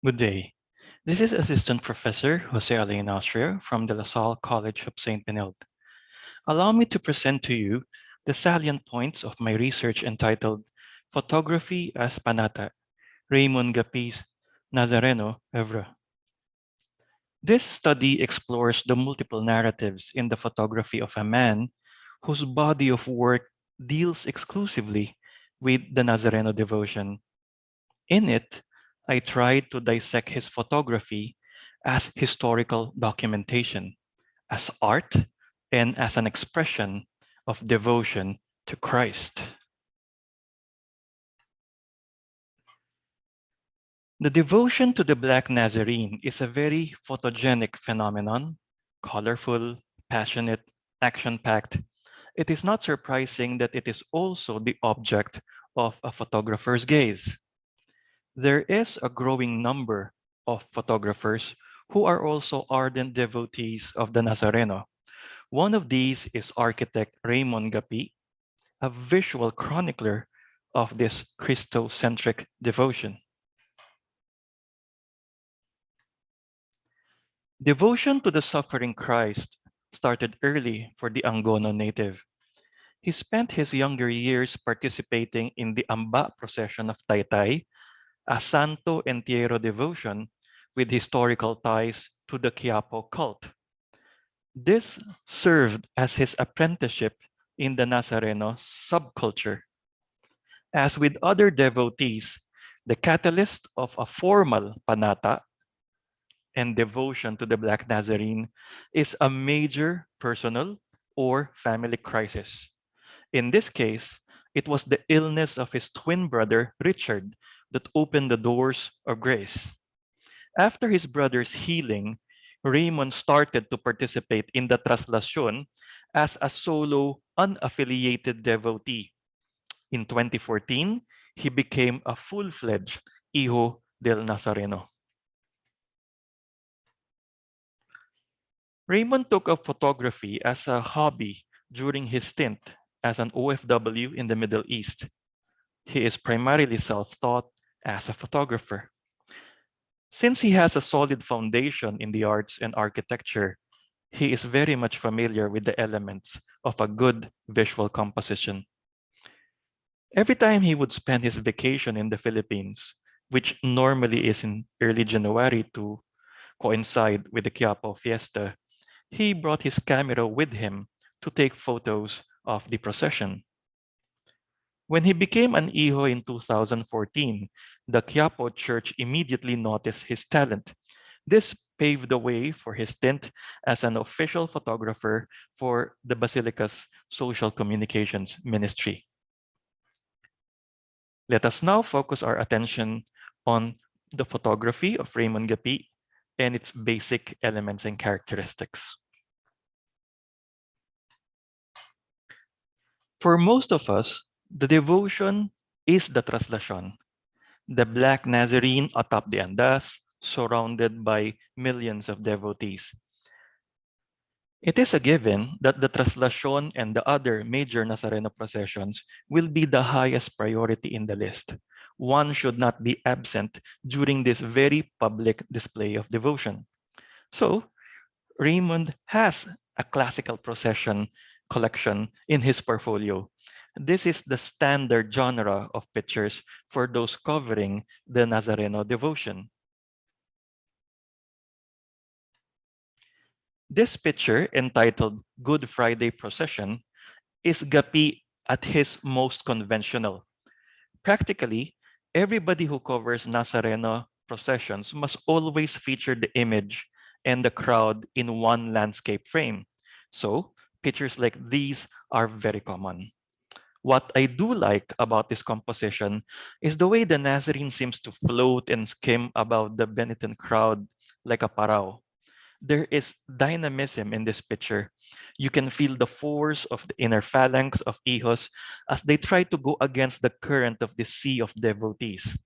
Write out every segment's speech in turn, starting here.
Good day. This is Assistant Professor Jose Alain Austria from the Salle College of St. Benilde. Allow me to present to you the salient points of my research entitled Photography as Panata, Raymond Gapi's Nazarene, Ouevre. This study explores the multiple narratives in the photography of a man whose body of work deals exclusively with the Nazareno devotion. In it, I tried to dissect his photography as historical documentation, as art, and as an expression of devotion to Christ. The devotion to the Black Nazarene is a very photogenic phenomenon, colorful, passionate, action-packed. It is not surprising that it is also the object of a photographer's gaze. There is a growing number of photographers who are also ardent devotees of the Nazareno. One of these is architect Raymond Gapi, a visual chronicler of this Christocentric devotion. Devotion to the suffering Christ started early for the Angono native. He spent his younger years participating in the Amba procession of Taytay, a Santo Entierro devotion with historical ties to the Quiapo cult. This served as his apprenticeship in the Nazareno subculture. As with other devotees, the catalyst of a formal panata and devotion to the Black Nazarene is a major personal or family crisis. In this case, it was the illness of his twin brother, Richard, that opened the doors of grace. After his brother's healing, Raymond started to participate in the Traslacion as a solo, unaffiliated devotee. In 2014, he became a full-fledged Hijo del Nazareno. Raymond took up photography as a hobby during his stint as an OFW in the Middle East. He is primarily self-taught as a photographer. Since he has a solid foundation in the arts and architecture, he is very much familiar with the elements of a good visual composition. Every time he would spend his vacation in the Philippines, which normally is in early January to coincide with the Quiapo fiesta, he brought his camera with him to take photos of the procession. When he became an Iho in 2014, the Quiapo Church immediately noticed his talent. This paved the way for his stint as an official photographer for the Basilica's social communications ministry. Let us now focus our attention on the photography of Raymond Gapi and its basic elements and characteristics. For most of us, the devotion is the traslacion, the Black Nazarene atop the andas, surrounded by millions of devotees. It is a given that the traslacion and the other major Nazareno processions will be the highest priority in the list. One should not be absent during this very public display of devotion. So, Raymond has a classical procession collection in his portfolio. This is the standard genre of pictures for those covering the Nazareno devotion. This picture, entitled Good Friday Procession, is Gappi at his most conventional. Practically, everybody who covers Nazareno processions must always feature the image and the crowd in one landscape frame. So, pictures like these are very common. What I do like about this composition is the way the Nazarene seems to float and skim above the Benetton crowd like a parao. There is dynamism in this picture. You can feel the force of the inner phalanx of Ihos as they try to go against the current of the sea of devotees.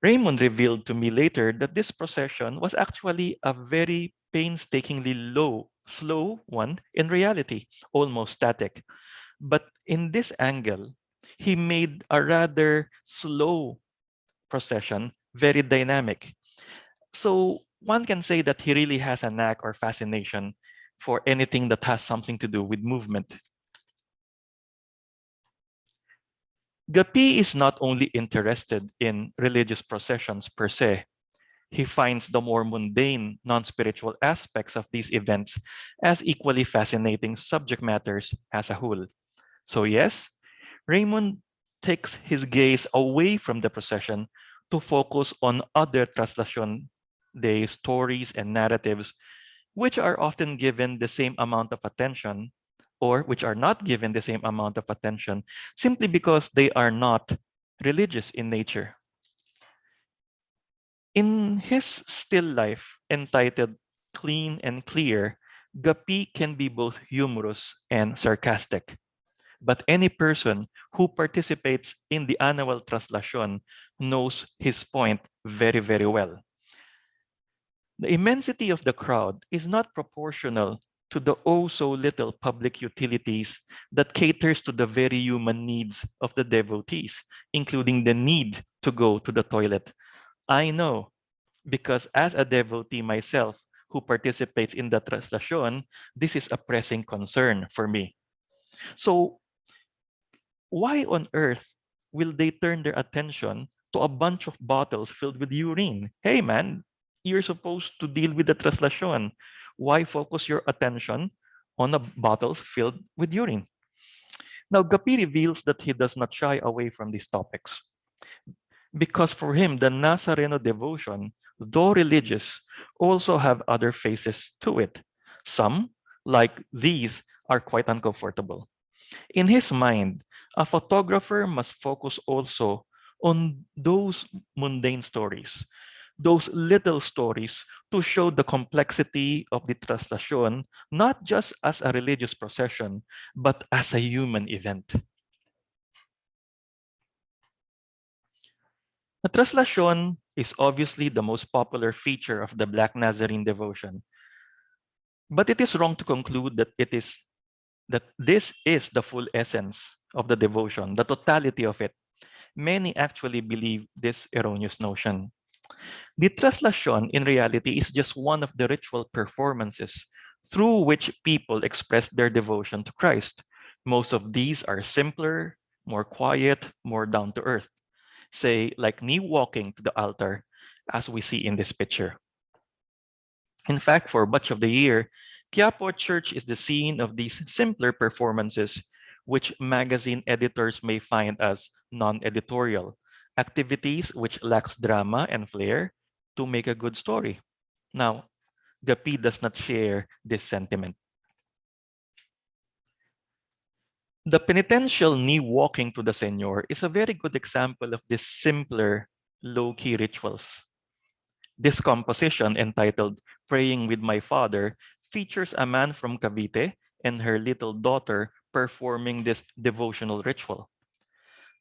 Raymond revealed to me later that this procession was actually a very painstakingly slow one in reality, almost static. But in this angle, he made a rather slow procession very dynamic. So one can say that he really has a knack or fascination for anything that has something to do with movement. Gappi is not only interested in religious processions per se, he finds the more mundane, non-spiritual aspects of these events as equally fascinating subject matters as a whole. So yes, Raymond takes his gaze away from the procession to focus on other Traslación Day stories and narratives, which are often given the same amount of attention or which are not given the same amount of attention simply because they are not religious in nature. In his still life entitled Clean and Clear, Gappi can be both humorous and sarcastic. But any person who participates in the annual traslación knows his point very, very well. The immensity of the crowd is not proportional to the oh so little public utilities that caters to the very human needs of the devotees, including the need to go to the toilet. I know, because as a devotee myself who participates in the traslación, this is a pressing concern for me. So why on earth will they turn their attention to a bunch of bottles filled with urine? Hey man, you're supposed to deal with the traslación. Why focus your attention on the bottles filled with urine? Now, Gapi reveals that he does not shy away from these topics because for him, the Nazareno devotion, though religious, also have other faces to it. Some, like these, are quite uncomfortable. In his mind, a photographer must focus also on those mundane stories, those little stories to show the complexity of the traslación, not just as a religious procession, but as a human event. The traslación is obviously the most popular feature of the Black Nazarene devotion, but it is wrong to conclude that this is the full essence of the devotion, the totality of it. Many actually believe this erroneous notion. The traslación, in reality, is just one of the ritual performances through which people express their devotion to Christ. Most of these are simpler, more quiet, more down to earth, say, like knee walking to the altar, as we see in this picture. In fact, for much of the year, Quiapo Church is the scene of these simpler performances, which magazine editors may find as non-editorial, activities which lacks drama and flair to make a good story. Now, Gapi does not share this sentiment. The penitential knee walking to the Señor is a very good example of these simpler, low-key rituals. This composition, entitled Praying with My Father, features a man from Cavite and her little daughter performing this devotional ritual.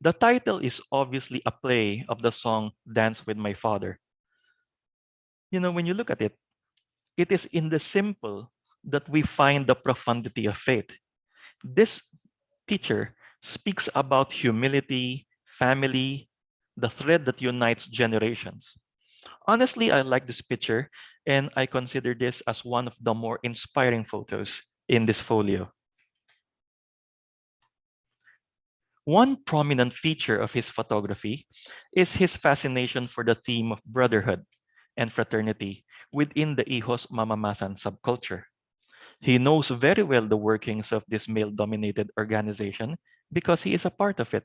The title is obviously a play of the song Dance with My Father. You know, when you look at it, it is in the simple that we find the profundity of faith. This picture speaks about humility, family, the thread that unites generations. Honestly, I like this picture, and I consider this as one of the more inspiring photos in this folio. One prominent feature of his photography is his fascination for the theme of brotherhood and fraternity within the Hijos Mamamasan subculture. He knows very well the workings of this male-dominated organization because he is a part of it.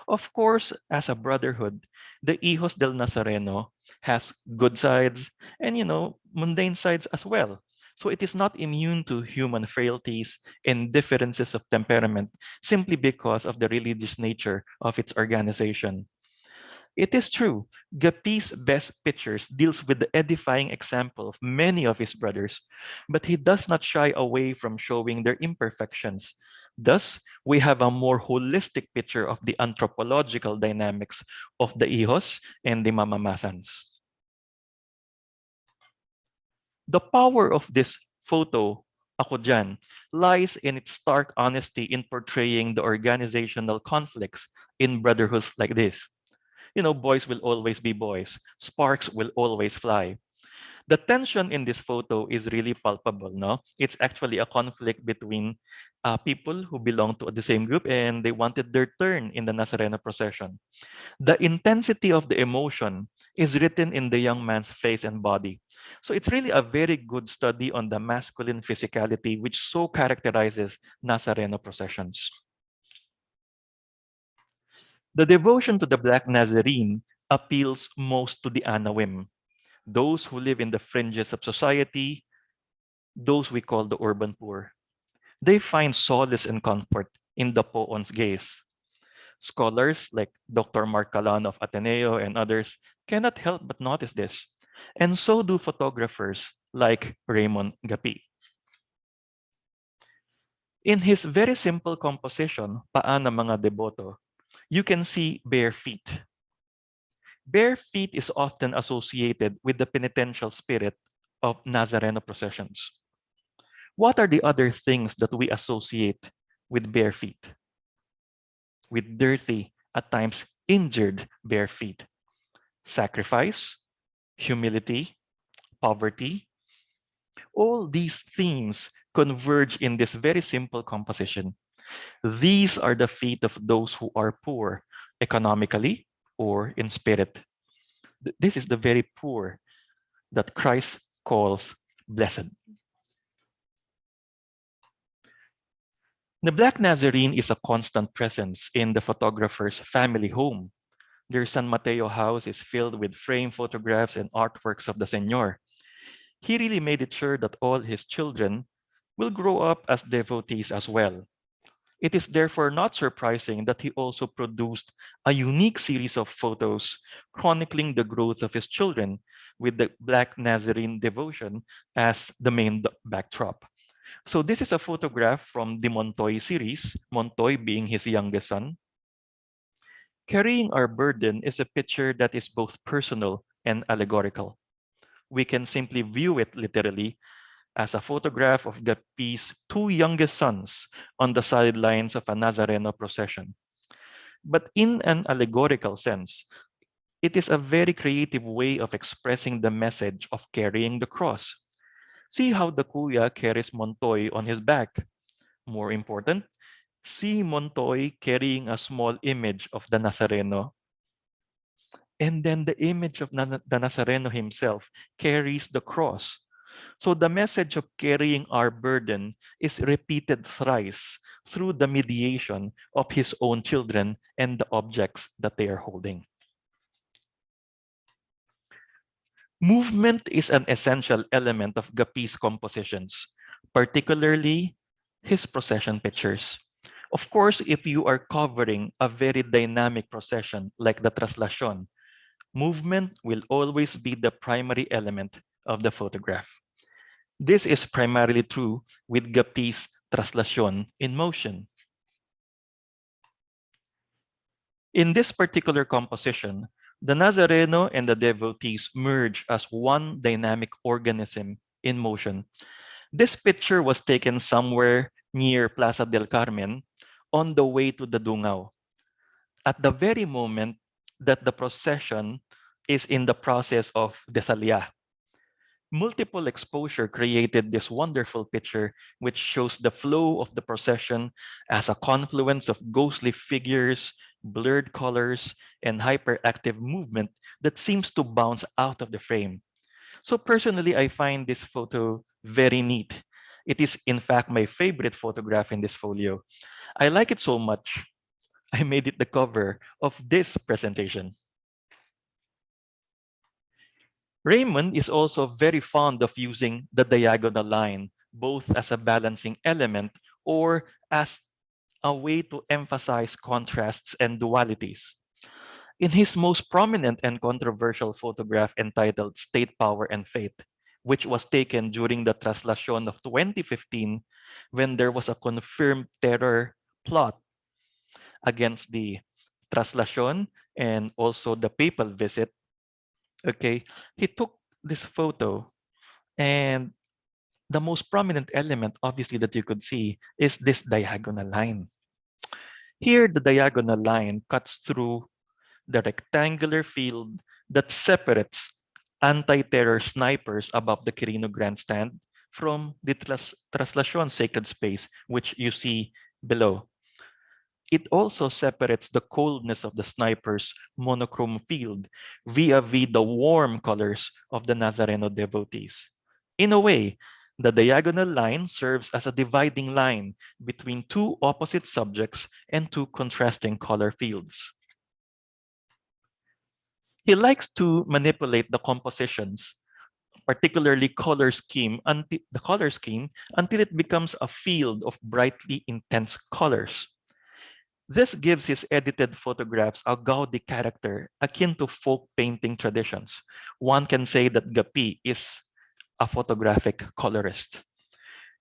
Of course, as a brotherhood, the Hijos del Nazareno has good sides and, mundane sides as well. So it is not immune to human frailties and differences of temperament simply because of the religious nature of its organization. It is true, Gapi's best pictures deals with the edifying example of many of his brothers, but he does not shy away from showing their imperfections. Thus, we have a more holistic picture of the anthropological dynamics of the Hijos and the Mamamasans. The power of this photo, Ako Dyan, lies in its stark honesty in portraying the organizational conflicts in brotherhoods like this. Boys will always be boys. Sparks will always fly. The tension in this photo is really palpable, no? It's actually a conflict between people who belong to the same group and they wanted their turn in the Nazarene procession. The intensity of the emotion is written in the young man's face and body. So it's really a very good study on the masculine physicality which so characterizes Nazareno processions. The devotion to the Black Nazarene appeals most to the Anawim, those who live in the fringes of society, those we call the urban poor. They find solace and comfort in the poon's gaze. Scholars like Dr. Mark Calan of Ateneo and others cannot help but notice this. And so do photographers like Raymond Gapi. In his very simple composition, Paan ng mga Deboto, you can see bare feet. Bare feet is often associated with the penitential spirit of Nazareno processions. What are the other things that we associate with bare feet? With dirty, at times injured bare feet. Sacrifice, humility, poverty. All these themes converge in this very simple composition. These are the feet of those who are poor economically or in spirit. This is the very poor that Christ calls blessed. The Black Nazarene is a constant presence in the photographer's family home. Their San Mateo house is filled with framed photographs and artworks of the Señor. He really made it sure that all his children will grow up as devotees as well. It is therefore not surprising that he also produced a unique series of photos chronicling the growth of his children with the Black Nazarene devotion as the main backdrop. So this is a photograph from the Montoy series, Montoy being his youngest son. Carrying our burden is a picture that is both personal and allegorical. We can simply view it literally as a photograph of Gappi's two youngest sons on the sidelines of a Nazareno procession. But in an allegorical sense, it is a very creative way of expressing the message of carrying the cross. See how the kuya carries Montoy on his back. More important, see Montoy carrying a small image of the Nazareno. And then the image of the Nazareno himself carries the cross. So the message of carrying our burden is repeated thrice through the mediation of his own children and the objects that they are holding. Movement is an essential element of Gappi's compositions, particularly his procession pictures. Of course, if you are covering a very dynamic procession like the Traslacion, movement will always be the primary element of the photograph. This is primarily true with Gappi's Traslacion in motion. In this particular composition, the Nazareno and the devotees merge as one dynamic organism in motion. This picture was taken somewhere near Plaza del Carmen on the way to the Dungao. At the very moment that the procession is in the process of desalya. Multiple exposure created this wonderful picture which shows the flow of the procession as a confluence of ghostly figures, blurred colors, and hyperactive movement that seems to bounce out of the frame. So personally, I find this photo very neat. It is in fact my favorite photograph in this folio. I like it so much, I made it the cover of this presentation. Raymond is also very fond of using the diagonal line, both as a balancing element or as a way to emphasize contrasts and dualities. In his most prominent and controversial photograph entitled State Power and Faith, which was taken during the Traslacion of 2015, when there was a confirmed terror plot against the Traslacion and also the papal visit, okay, he took this photo and the most prominent element, obviously, that you could see is this diagonal line. Here, the diagonal line cuts through the rectangular field that separates anti-terror snipers above the Quirino Grandstand from the Traslacion Sacred Space, which you see below. It also separates the coldness of the sniper's monochrome field vis-a-vis the warm colors of the Nazareno devotees. In a way, the diagonal line serves as a dividing line between two opposite subjects and two contrasting color fields. He likes to manipulate the compositions, particularly the color scheme, until it becomes a field of brightly intense colors. This gives his edited photographs a gaudy character akin to folk painting traditions. One can say that Gappi is a photographic colorist.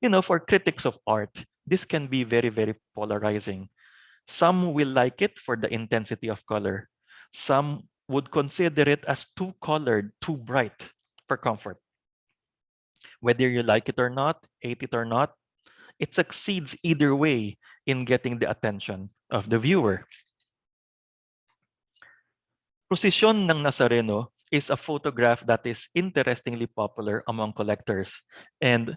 You know, for critics of art, this can be very, very polarizing. Some will like it for the intensity of color. Some would consider it as too colored, too bright for comfort. Whether you like it or not, hate it or not, it succeeds either way in getting the attention of the viewer. Procession ng Nazareno is a photograph that is interestingly popular among collectors and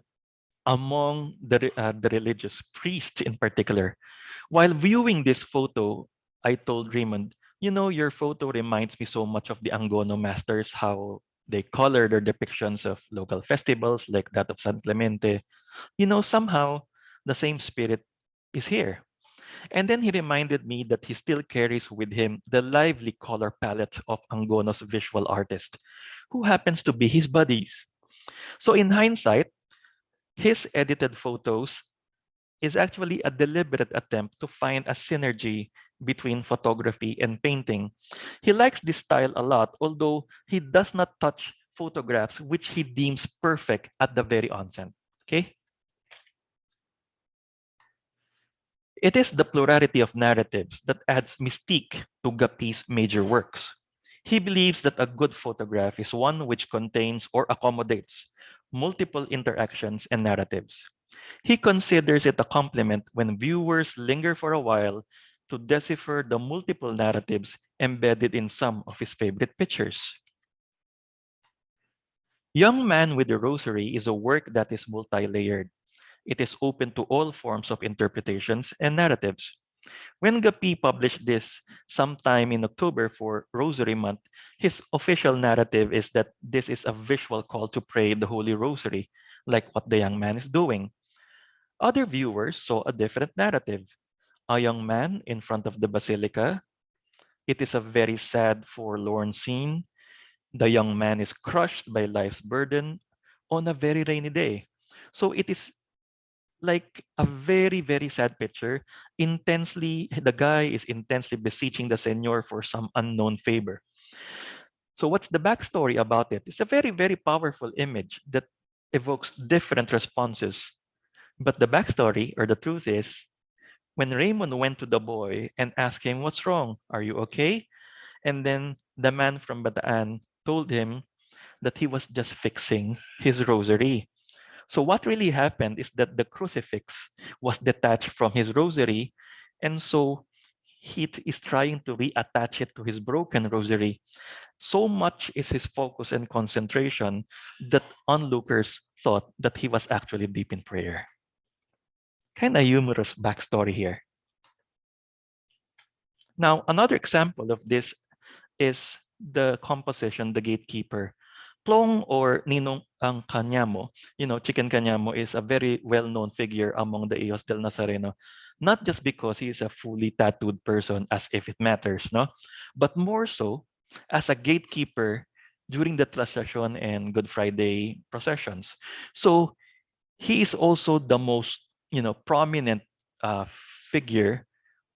among the religious priests in particular. While viewing this photo, I told Raymond, you know, your photo reminds me so much of the Angono masters, how they color their depictions of local festivals like that of San Clemente. You know, somehow the same spirit is here. And then he reminded me that he still carries with him the lively color palette of Angono's visual artist, who happens to be his buddies. So in hindsight, his edited photos is actually a deliberate attempt to find a synergy between photography and painting. He likes this style a lot, although he does not touch photographs which he deems perfect at the very onset. Okay? It is the plurality of narratives that adds mystique to Gappi's major works. He believes that a good photograph is one which contains or accommodates multiple interactions and narratives. He considers it a compliment when viewers linger for a while to decipher the multiple narratives embedded in some of his favorite pictures. Young Man with the Rosary is a work that is multi-layered. It is open to all forms of interpretations and narratives. When Gappi published this sometime in October for Rosary Month, his official narrative is that this is a visual call to pray the Holy Rosary, like what the young man is doing. Other viewers saw a different narrative. A young man in front of the basilica. It is a very sad, forlorn scene. The young man is crushed by life's burden on a very rainy day. So it is like a very, very sad picture. The guy is intensely beseeching the Senor for some unknown favor. So what's the backstory about it? It's a very, very powerful image that evokes different responses. But the backstory or the truth is, when Raymond went to the boy and asked him, "What's wrong? Are you okay?" And then the man from Bataan told him that he was just fixing his rosary. So what really happened is that the crucifix was detached from his rosary, and so he is trying to reattach it to his broken rosary. So much is his focus and concentration that onlookers thought that he was actually deep in prayer. Kind of humorous backstory here. Now, another example of this is the composition, the Gatekeeper. Plong or Ninong ang Kanyamo, Chicken Kanyamo is a very well-known figure among the Eos del Nazareno, not just because he is a fully tattooed person as if it matters, no? But more so as a gatekeeper during the Traslacion and Good Friday processions. So he is also the most, prominent figure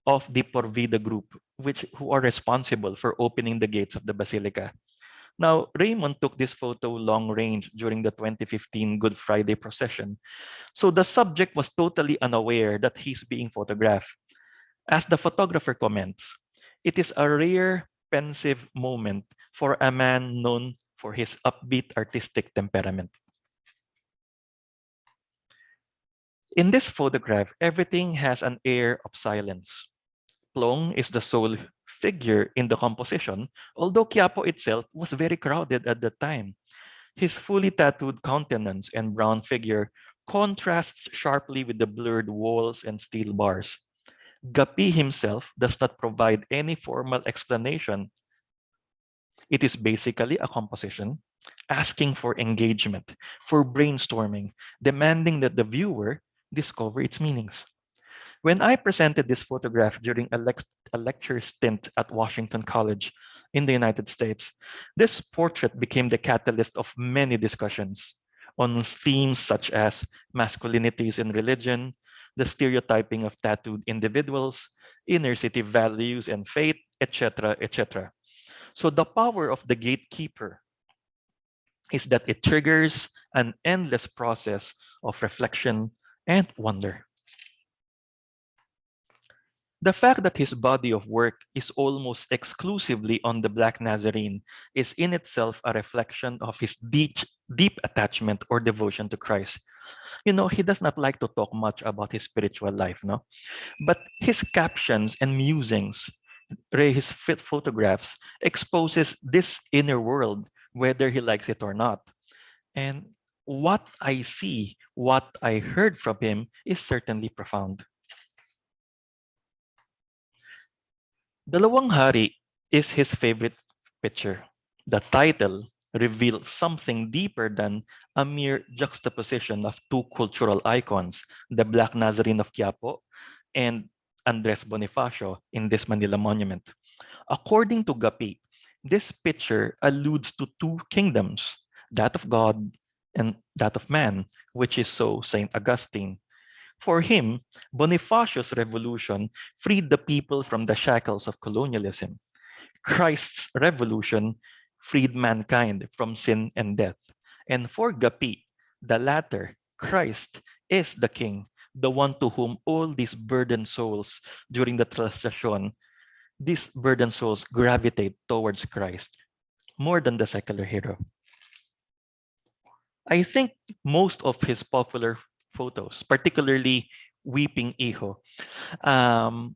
of the Porvida group, who are responsible for opening the gates of the basilica. Now, Raymond took this photo long range during the 2015 Good Friday procession. So the subject was totally unaware that he's being photographed. As the photographer comments, it is a rare, pensive moment for a man known for his upbeat artistic temperament. In this photograph, everything has an air of silence. Plong is the sole figure in the composition, although Quiapo itself was very crowded at the time. His fully tattooed countenance and brown figure contrasts sharply with the blurred walls and steel bars. Gappi himself does not provide any formal explanation. It is basically a composition asking for engagement, for brainstorming, demanding that the viewer discover its meanings. When I presented this photograph during a lecture stint at Washington College in the United States, this portrait became the catalyst of many discussions on themes such as masculinities in religion, the stereotyping of tattooed individuals, inner city values and faith, etc., etc. So the power of the gatekeeper is that it triggers an endless process of reflection and wonder. The fact that his body of work is almost exclusively on the Black Nazarene is in itself a reflection of his deep attachment or devotion to Christ. You know, he does not like to talk much about his spiritual life, no? But his captions and musings, his photographs, exposes this inner world, whether he likes it or not. And what I see, what I heard from him is certainly profound. Dalawang Hari is his favorite picture. The title reveals something deeper than a mere juxtaposition of two cultural icons, the Black Nazarene of Quiapo and Andres Bonifacio in this Manila monument. According to Guppy, this picture alludes to two kingdoms, that of God and that of man, which is so St. Augustine. For him, Bonifacio's revolution freed the people from the shackles of colonialism. Christ's revolution freed mankind from sin and death. And for Gapi, the latter, Christ, is the king, the one to whom all these burdened souls during the translation, these burdened souls gravitate towards Christ more than the secular hero. I think most of his popular photos, particularly Weeping Iho, um,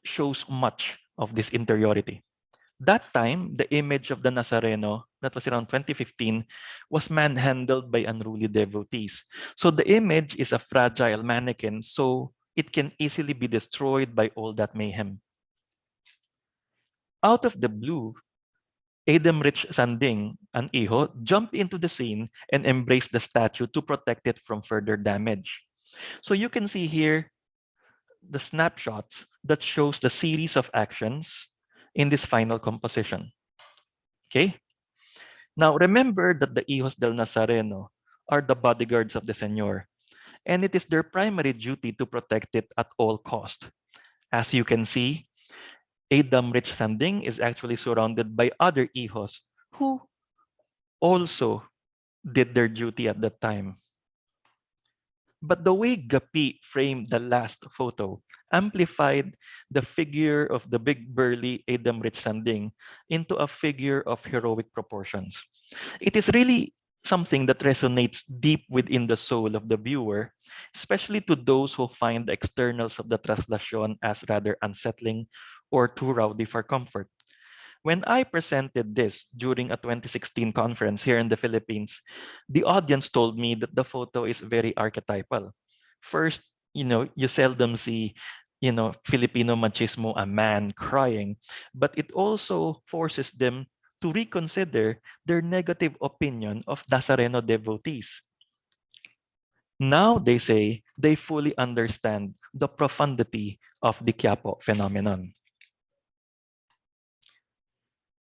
shows much of this interiority. That time, the image of the Nazareno, that was around 2015, was manhandled by unruly devotees. So the image is a fragile mannequin, so it can easily be destroyed by all that mayhem. Out of the blue, Adam Rich Sanding, an Iho, jumped into the scene and embraced the statue to protect it from further damage. So you can see here the snapshots that shows the series of actions in this final composition. Okay? Now remember that the Hijos del Nazareno are the bodyguards of the Señor, and it is their primary duty to protect it at all cost. As you can see, Adam Rich Sanding is actually surrounded by other Hijos who also did their duty at that time. But the way Gappi framed the last photo amplified the figure of the big burly Adam Rich Sanding into a figure of heroic proportions. It is really something that resonates deep within the soul of the viewer, especially to those who find the externals of the translation as rather unsettling or too rowdy for comfort. When I presented this during a 2016 conference here in the Philippines, the audience told me that the photo is very archetypal. First, you seldom see, Filipino machismo, a man crying, but it also forces them to reconsider their negative opinion of Nazareno devotees. Now they say they fully understand the profundity of the Quiapo phenomenon.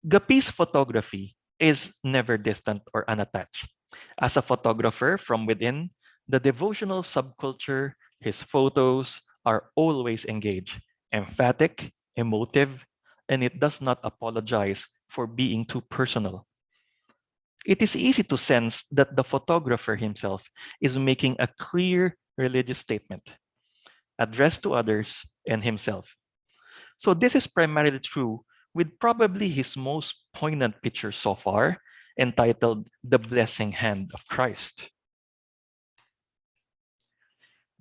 Gapis photography is never distant or unattached. As a photographer from within, the devotional subculture, his photos are always engaged, emphatic, emotive, and it does not apologize for being too personal. It is easy to sense that the photographer himself is making a clear religious statement addressed to others and himself. So this is primarily true with probably his most poignant picture so far, entitled The Blessing Hand of Christ.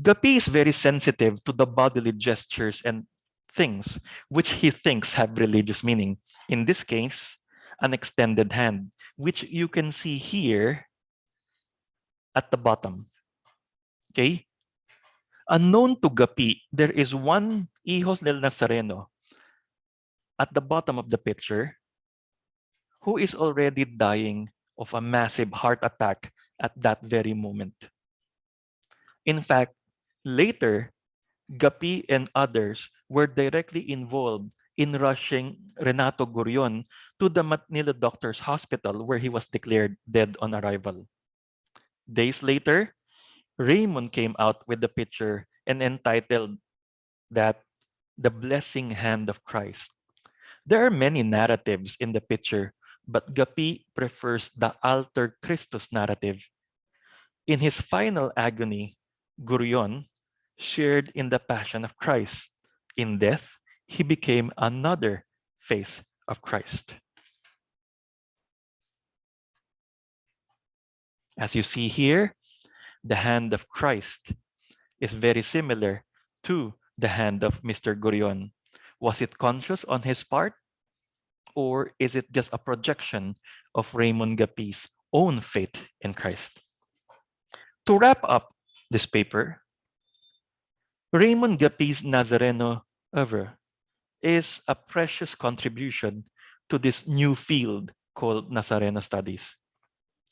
Gapi is very sensitive to the bodily gestures and things which he thinks have religious meaning. In this case, an extended hand, which you can see here at the bottom. Okay? Unknown to Gappi, there is one Hijos del Nazareno at the bottom of the picture who is already dying of a massive heart attack at that very moment. In fact, later, Gapi and others were directly involved in rushing Renato Gurion to the Manila Doctors Hospital where he was declared dead on arrival. Days later, Raymond came out with the picture and entitled that The Blessing Hand of Christ. There are many narratives in the picture, but Gapi prefers the Alter Christus narrative. In his final agony, Gurion shared in the passion of Christ. In death, he became another face of Christ. As you see here, the hand of Christ is very similar to the hand of Mr. Gurion. Was it conscious on his part, or is it just a projection of Raymond Gapi's own faith in Christ? To wrap up this paper, Raymond Gapi's Nazareno Ouevre is a precious contribution to this new field called Nazareno Studies.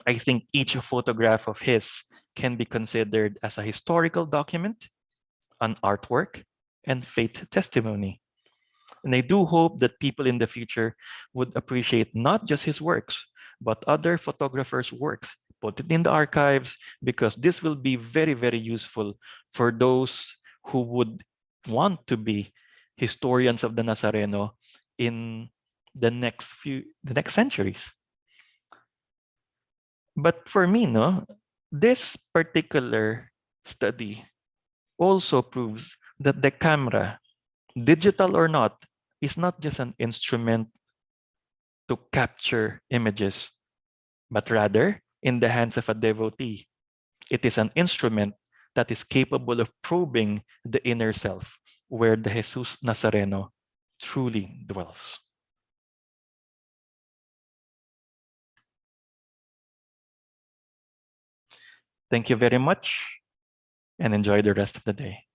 I think each photograph of his can be considered as a historical document, an artwork, and faith testimony. And I do hope that people in the future would appreciate not just his works, but other photographers' works. Put it in the archives because this will be very, very useful for those who would want to be historians of the Nazareno in the next centuries. But for me, no, this particular study also proves that the camera, digital or not, is not just an instrument to capture images, but rather, in the hands of a devotee, it is an instrument that is capable of probing the inner self, where the Jesus Nazareno truly dwells. Thank you very much, and enjoy the rest of the day.